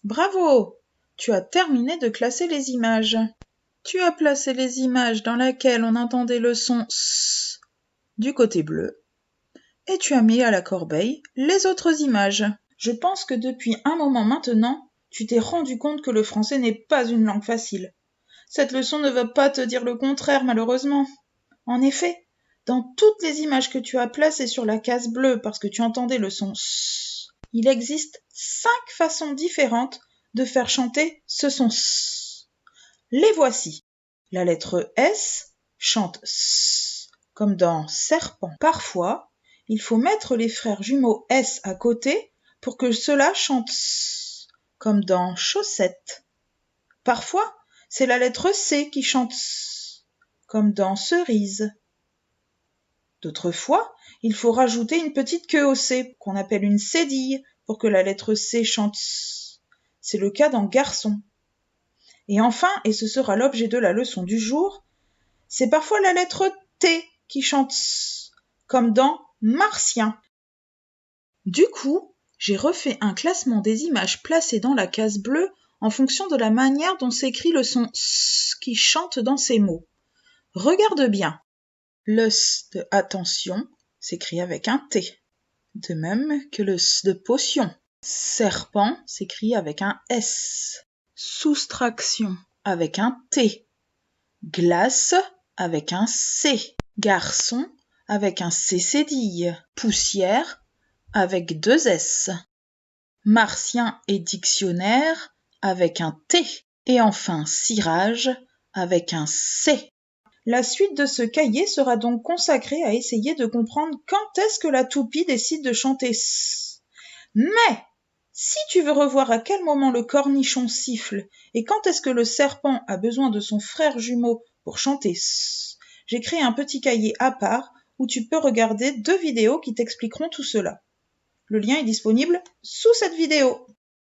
Bravo! Tu as terminé de classer les images. Tu as placé les images dans lesquelles on entendait le son S du côté bleu et tu as mis à la corbeille les autres images. Je pense que depuis un moment maintenant, tu t'es rendu compte que le français n'est pas une langue facile. Cette leçon ne va pas te dire le contraire, malheureusement. En effet, dans toutes les images que tu as placées sur la case bleue parce que tu entendais le son S, il existe 5 façons différentes de faire chanter ce son S. Les voici. La lettre S chante S, comme dans serpent. Parfois, il faut mettre les frères jumeaux S à côté pour que cela chante S, comme dans chaussette. Parfois, c'est la lettre C qui chante S, comme dans cerise. D'autres fois, il faut rajouter une petite queue au C, qu'on appelle une cédille, pour que la lettre C chante S. C'est le cas dans garçon. Et enfin, et ce sera l'objet de la leçon du jour, c'est parfois la lettre T qui chante S, comme dans martien. Du coup, j'ai refait un classement des images placées dans la case bleue en fonction de la manière dont s'écrit le son S qui chante dans ces mots. Regarde bien. Le S de attention s'écrit avec un T, de même que le S de potion. Serpent s'écrit avec un S. Soustraction avec un T. Glace avec un C. Garçon avec un C cédille. Poussière avec 2 S. Martien et dictionnaire avec un T. Et enfin cirage avec un C. La suite de ce cahier sera donc consacrée à essayer de comprendre quand est-ce que la toupie décide de chanter S. Mais si tu veux revoir à quel moment le cornichon siffle et quand est-ce que le serpent a besoin de son frère jumeau pour chanter S, j'ai créé un petit cahier à part où tu peux regarder 2 vidéos qui t'expliqueront tout cela. Le lien est disponible sous cette vidéo.